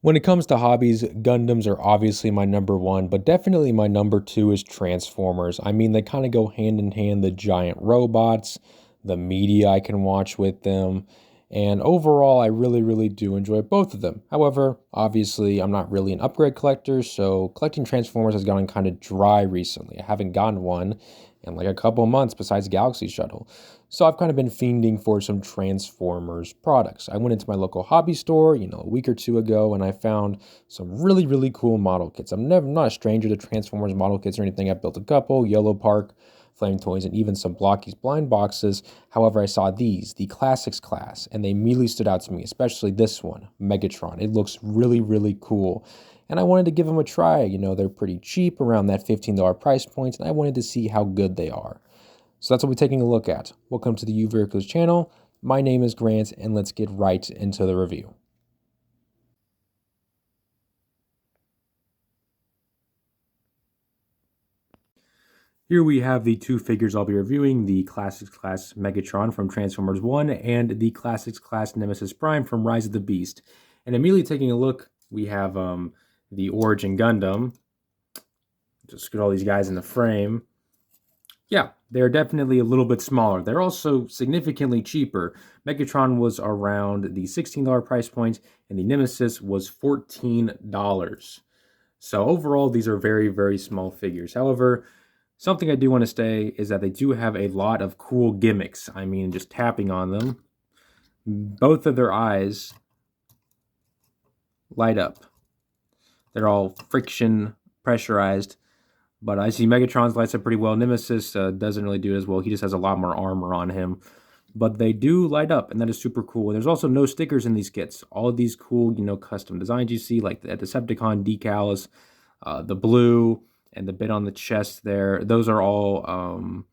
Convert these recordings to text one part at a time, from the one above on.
When it comes to hobbies, Gundams are obviously my number one, but definitely my number two is Transformers. I mean, they kind of go hand in hand, the giant robots, the media I can watch with them, and overall, I really do enjoy both of them. However, obviously, I'm not really an upgrade collector, so collecting Transformers has gotten kind of dry recently. I haven't gotten one in like a couple months besides Galaxy Shuttle. So I've kind of been fiending for some Transformers products. I went into my local hobby store, a week or two ago, and I found some really cool model kits. I'm not a stranger to Transformers model kits or anything. I've built a couple, Yellow Park, Flame Toys, and even some Blokees blind boxes. However, I saw these, the Classics class, and they immediately stood out to me, especially this one, Megatron. It looks really cool. And I wanted to give them a try. They're pretty cheap, around that $15 price point, and I wanted to see how good they are. So that's what we're taking a look at. Welcome to the U Vehicles channel. My name is Grant, and let's get right into the review. Here we have the two figures I'll be reviewing, the Classics Class Megatron from Transformers 1 and the Classics Class Nemesis Prime from Rise of the Beast. And immediately taking a look, we have the Origin Gundam. Just get all these guys in the frame. Yeah, they're definitely a little bit smaller. They're also significantly cheaper. Megatron was around the $16 price point, and the Nemesis was $14. So overall, these are very small figures. However, something I do want to say is that they do have a lot of cool gimmicks. I mean, just tapping on them, both of their eyes light up. They're all friction pressurized. But I see Megatron's lights up pretty well. Nemesis doesn't really do it as well. He just has a lot more armor on him. But they do light up, and that is super cool. There's also no stickers in these kits. All of these cool, custom designs you see, like the Decepticon decals, the blue, and the bit on the chest there, those are all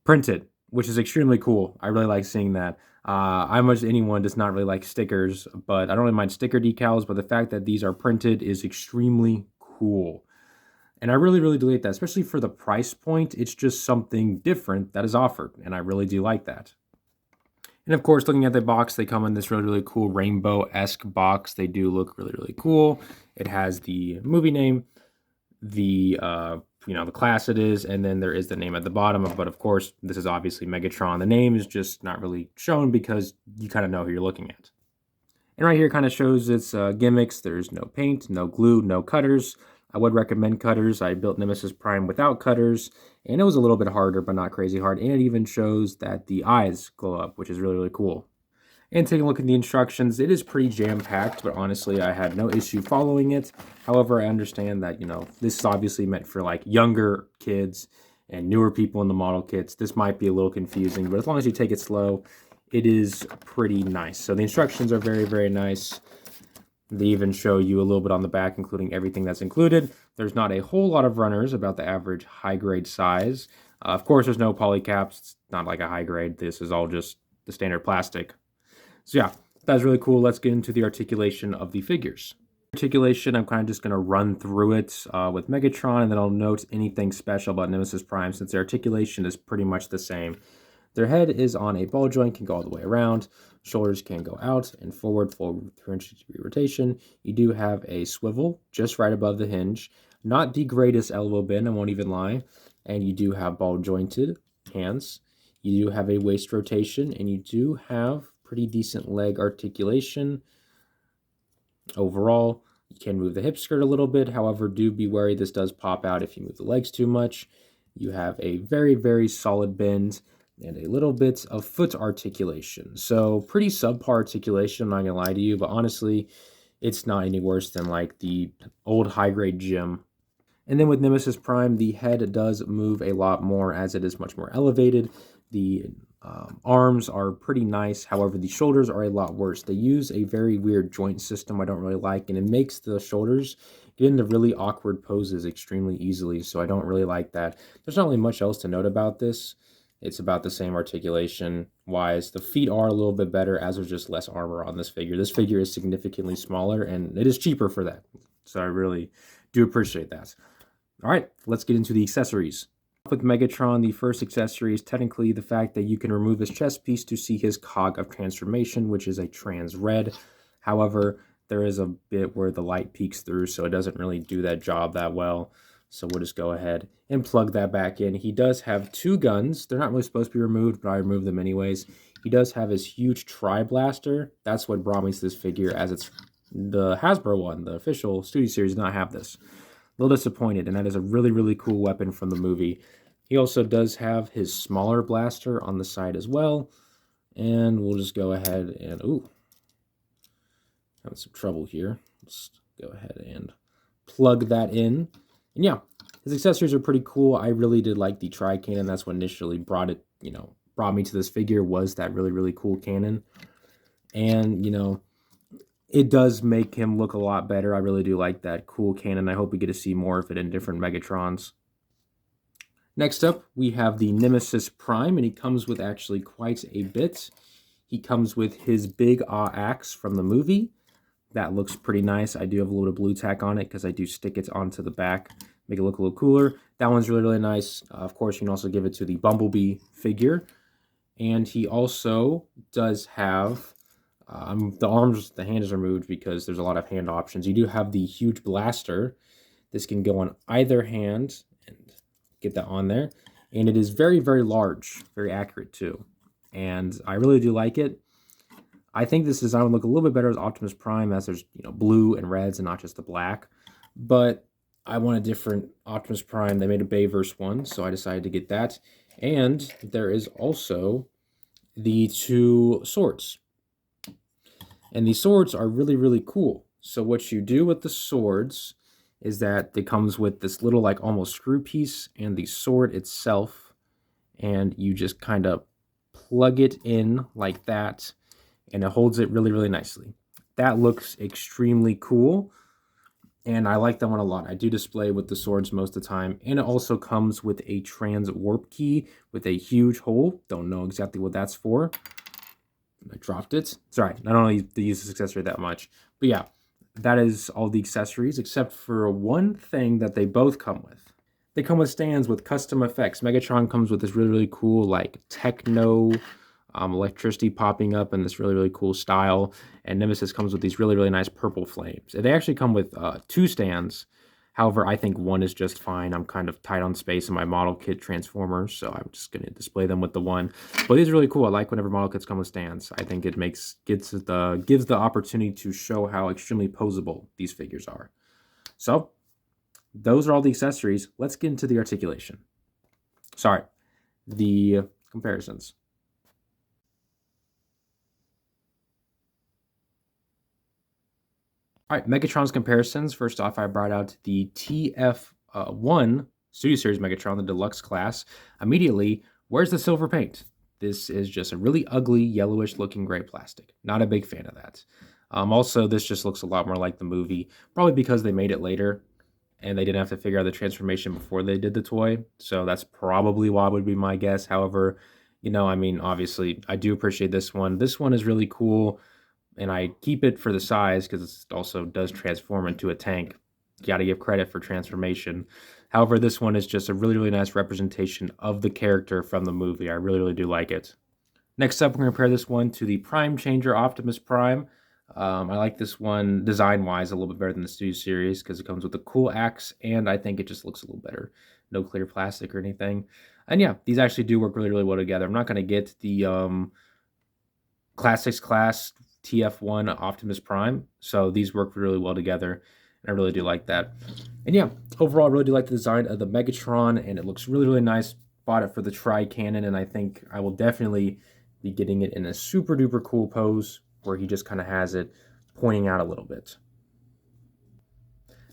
printed, which is extremely cool. I really like seeing that. I much anyone does not really like stickers, but I don't really mind sticker decals, but the fact that these are printed is extremely cool. And I really do like that, especially for the price point. It's just something different that is offered, and I really do like that. And of course, looking at the box, they come in this really cool rainbow-esque box. They do look really cool. It has the movie name, the the class it is, and then there is the name at the bottom. But of course, this is obviously Megatron. The name is just not really shown because you kind of know who you're looking at. And right here kind of shows its gimmicks. There's no paint, no glue, no cutters. I would recommend cutters. I built Nemesis Prime without cutters, and it was a little bit harder, but not crazy hard. And it even shows that the eyes glow up, which is really cool. And taking a look at the instructions, it is pretty jam-packed, but honestly, I had no issue following it. However, I understand that, this is obviously meant for like younger kids and newer people in the model kits. This might be a little confusing, but as long as you take it slow, it is pretty nice. So the instructions are very nice. They even show you a little bit on the back, including everything that's included. There's not a whole lot of runners, about the average high-grade size. Of course, there's no polycaps. It's not like a high-grade. This is all just the standard plastic. So yeah, that's really cool. Let's get into the articulation of the figures. Articulation, I'm kind of just going to run through it with Megatron, and then I'll note anything special about Nemesis Prime, since their articulation is pretty much the same. Their head is on a ball joint, can go all the way around. Shoulders can go out and forward, full 360-degree rotation. You do have a swivel just right above the hinge. Not the greatest elbow bend, I won't even lie. And you do have ball jointed hands. You do have a waist rotation, and you do have pretty decent leg articulation. Overall, you can move the hip skirt a little bit. However, do be wary, this does pop out if you move the legs too much. You have a very solid bend and a little bit of foot articulation. So pretty subpar articulation, I'm not gonna lie to you, but honestly, it's not any worse than like the old high-grade gym. And then with Nemesis Prime, the head does move a lot more as it is much more elevated. The arms are pretty nice. However, the shoulders are a lot worse. They use a very weird joint system I don't really like, and it makes the shoulders get into really awkward poses extremely easily, so I don't really like that. There's not really much else to note about this. It's about the same articulation-wise. The feet are a little bit better as there's just less armor on this figure. This figure is significantly smaller, and it is cheaper for that. So I really do appreciate that. All right, let's get into the accessories. With Megatron, the first accessory is technically the fact that you can remove his chest piece to see his cog of transformation, which is a trans red. However, there is a bit where the light peeks through, so it doesn't really do that job that well. So we'll just go ahead and plug that back in. He does have 2 guns. They're not really supposed to be removed, but I removed them anyways. He does have his huge Tri-Blaster. That's what brought me to this figure, as it's the Hasbro one. The official Studio Series does not have this. A little disappointed, and that is a really, really cool weapon from the movie. He also does have his smaller blaster on the side as well. And we'll just go ahead and... Ooh. Having some trouble here. Let's go ahead and plug that in. And yeah, his accessories are pretty cool. I really did like the tri-cannon. That's what initially brought me to this figure, was that really, really cool cannon. And, it does make him look a lot better. I really do like that cool cannon. I hope we get to see more of it in different Megatrons. Next up, we have the Nemesis Prime, and he comes with actually quite a bit. He comes with his big axe from the movie. That looks pretty nice. I do have a little bit of blue tack on it because I do stick it onto the back, make it look a little cooler. That one's really, really nice. Of course, you can also give it to the Bumblebee figure. And he also does have the hand is removed because there's a lot of hand options. You do have the huge blaster. This can go on either hand, and get that on there. And it is very, very large, very accurate too. And I really do like it. I think this design would look a little bit better as Optimus Prime, as there's blue and reds and not just the black. But I want a different Optimus Prime. They made a Bayverse one, so I decided to get that. And there is also the 2 swords. And these swords are really, really cool. So what you do with the swords is that it comes with this little almost screw piece and the sword itself. And you just kind of plug it in like that, and it holds it really, really nicely. That looks extremely cool, and I like that one a lot. I do display with the swords most of the time, and it also comes with a trans warp key with a huge hole. Don't know exactly what that's for. I dropped it. Sorry, I don't know to use this accessory that much. But yeah, that is all the accessories, except for one thing that they both come with. They come with stands with custom effects. Megatron comes with this really, really cool, techno electricity popping up in this really, really cool style. And Nemesis comes with these really, really nice purple flames. They actually come with 2 stands. However, I think one is just fine. I'm kind of tight on space in my model kit Transformers, so I'm just going to display them with the one. But these are really cool. I like whenever model kits come with stands. I think it gives the opportunity to show how extremely posable these figures are. So those are all the accessories. Let's get into the articulation. Sorry, the comparisons. All right, Megatron's comparisons. First off, I brought out the TF1 Studio Series Megatron, the deluxe class. Immediately, where's the silver paint? This is just a really ugly, yellowish looking gray plastic. Not a big fan of that. Also, this just looks a lot more like the movie, probably because they made it later and they didn't have to figure out the transformation before they did the toy. So that's probably why would be my guess. However, obviously, I do appreciate this one. This one is really cool. And I keep it for the size because it also does transform into a tank. You got to give credit for transformation. However, this one is just a really, really nice representation of the character from the movie. I really, really do like it. Next up, we're going to compare this one to the Prime Changer Optimus Prime. I like this one design-wise a little bit better than the Studio Series because it comes with a cool axe, and I think it just looks a little better. No clear plastic or anything. And yeah, these actually do work really, really well together. I'm not going to get the Classics class TF1 Optimus Prime, so these work really well together, and I really do like that. And yeah, overall, I really do like the design of the Megatron, and it looks really, really nice. Bought it for the Tri-Cannon, and I think I will definitely be getting it in a super duper cool pose where he just kind of has it pointing out a little bit.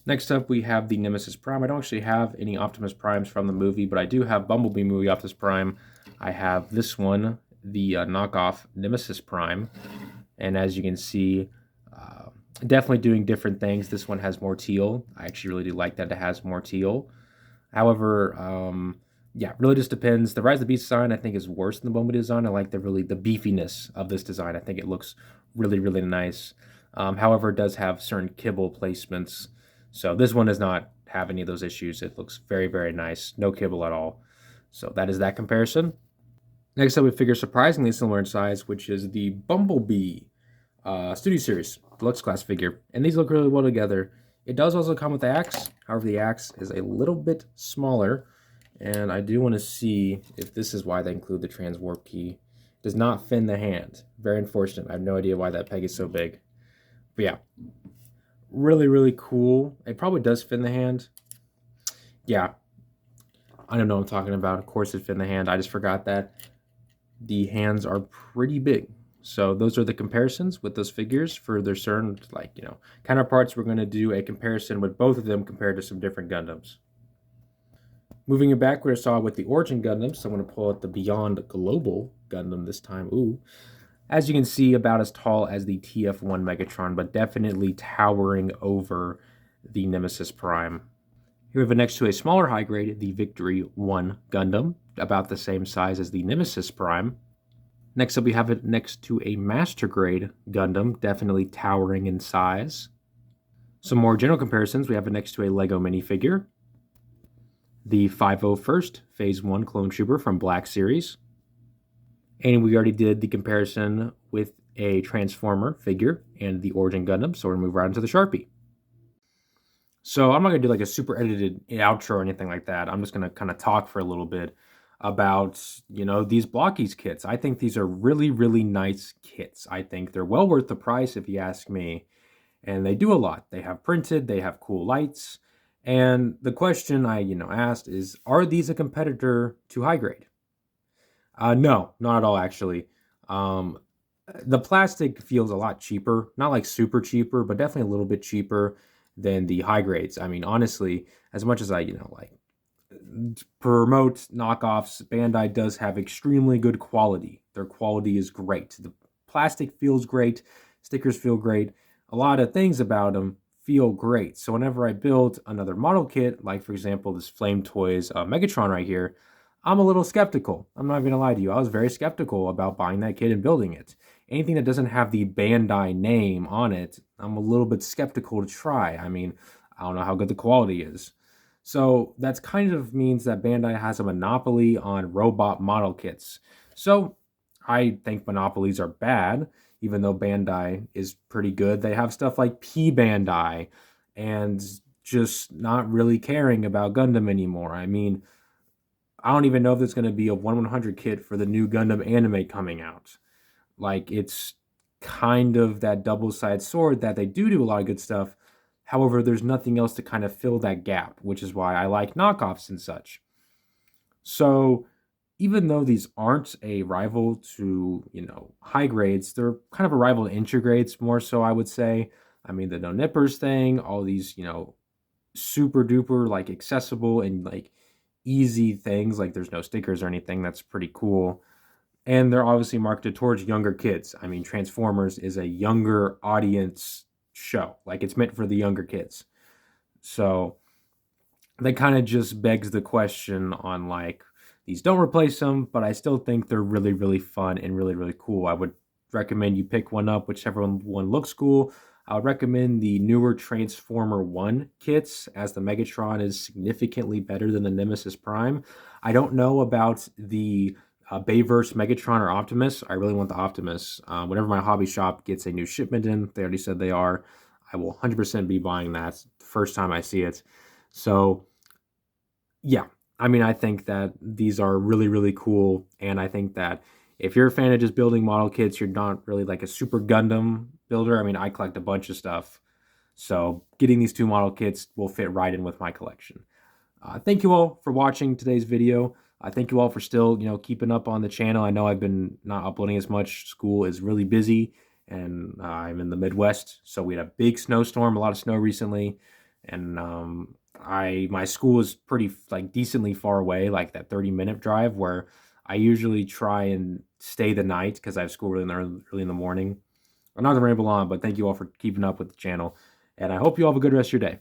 Next up, we have the Nemesis Prime. I don't actually have any Optimus Primes from the movie, but I do have Bumblebee movie Optimus Prime. I have this one, the knockoff Nemesis Prime. And as you can see, definitely doing different things. This one has more teal. I actually really do like that it has more teal. However, yeah, really just depends. The Rise of the Beast design, I think, is worse than the Bumblebee design. I like the beefiness of this design. I think it looks really, really nice. However, it does have certain kibble placements. So this one does not have any of those issues. It looks very, very nice. No kibble at all. So that is that comparison. Next up, we figure surprisingly similar in size, which is the Bumblebee Studio Series. deluxe class figure. And these look really well together. It does also come with the axe. However, the axe is a little bit smaller. And I do want to see if this is why they include the transwarp key. It does not fin the hand. Very unfortunate. I have no idea why that peg is so big. But yeah, really, really cool. It probably does fin the hand. Yeah, I don't know what I'm talking about. Of course it fin the hand. I just forgot that. The hands are pretty big. So those are the comparisons with those figures for their certain, like, counterparts. We're going to do a comparison with both of them compared to some different Gundams. Moving it back, we saw with the Origin Gundam, so I'm going to pull out the Beyond Global Gundam this time. Ooh. As you can see, about as tall as the TF1 Megatron, but definitely towering over the Nemesis Prime. Here we have it next to a smaller high grade, the Victory 1 Gundam, about the same size as the Nemesis Prime. Next up, we have it next to a Master Grade Gundam, definitely towering in size. Some more general comparisons, we have it next to a Lego minifigure, the 501st Phase 1 Clone Trooper from Black Series, and we already did the comparison with a Transformer figure and the Origin Gundam, so we're going to move right into the Sharpie. So I'm not going to do like a super edited outro or anything like that. I'm just going to kind of talk for a little bit about, these Blokees kits. I think these are really, really nice kits. I think they're well worth the price if you ask me. And they do a lot. They have printed, they have cool lights. And the question I, asked is, are these a competitor to high grade? No, not at all, actually. The plastic feels a lot cheaper. Not like super cheaper, but definitely a little bit cheaper than the high grades. I mean, honestly, as much as I, like promote knockoffs, Bandai does have extremely good quality. Their quality is great. The plastic feels great. Stickers feel great. A lot of things about them feel great. So whenever I build another model kit, like for example, this Flame Toys Megatron right here, I'm a little skeptical. I'm not even gonna lie to you. I was very skeptical about buying that kit and building it. Anything that doesn't have the Bandai name on it, I'm a little bit skeptical to try. I mean, I don't know how good the quality is. So that's kind of means that Bandai has a monopoly on robot model kits. So I think monopolies are bad, even though Bandai is pretty good. They have stuff like P Bandai and just not really caring about Gundam anymore. I mean, I don't even know if there's going to be a 1/100 kit for the new Gundam anime coming out. Like, it's kind of that double-sided sword that they do a lot of good stuff. However, there's nothing else to kind of fill that gap, which is why I like knockoffs and such. So even though these aren't a rival to, high grades, they're kind of a rival to entry grades more so, I would say. I mean, the no nippers thing, all these, super duper, like, accessible and, like, easy things, like there's no stickers or anything. That's pretty cool. And they're obviously marketed towards younger kids. I mean, Transformers is a younger audience show. Like, it's meant for the younger kids. So that kind of just begs the question on, like, these don't replace them, but I still think they're really, really fun and really, really cool. I would recommend you pick one up, whichever one looks cool. I would recommend the newer Transformer 1 kits, as the Megatron is significantly better than the Nemesis Prime. I don't know about the Bayverse Megatron or Optimus. I really want the Optimus. Whenever my hobby shop gets a new shipment in, they already said they are, I will 100% be buying that the first time I see it. So, yeah. I mean, I think that these are really, really cool, and I think that if you're a fan of just building model kits, you're not really like a super Gundam builder. I mean, I collect a bunch of stuff, so getting these two model kits will fit right in with my collection. Thank you all for watching today's video. Thank you all for still, keeping up on the channel. I know I've been not uploading as much. School is really busy, and I'm in the Midwest, so we had a big snowstorm, a lot of snow recently, and my school is pretty, like, decently far away, like that 30-minute drive, where I usually try and stay the night because I have school really early in the morning. I'm not going to ramble on, but thank you all for keeping up with the channel, and I hope you all have a good rest of your day.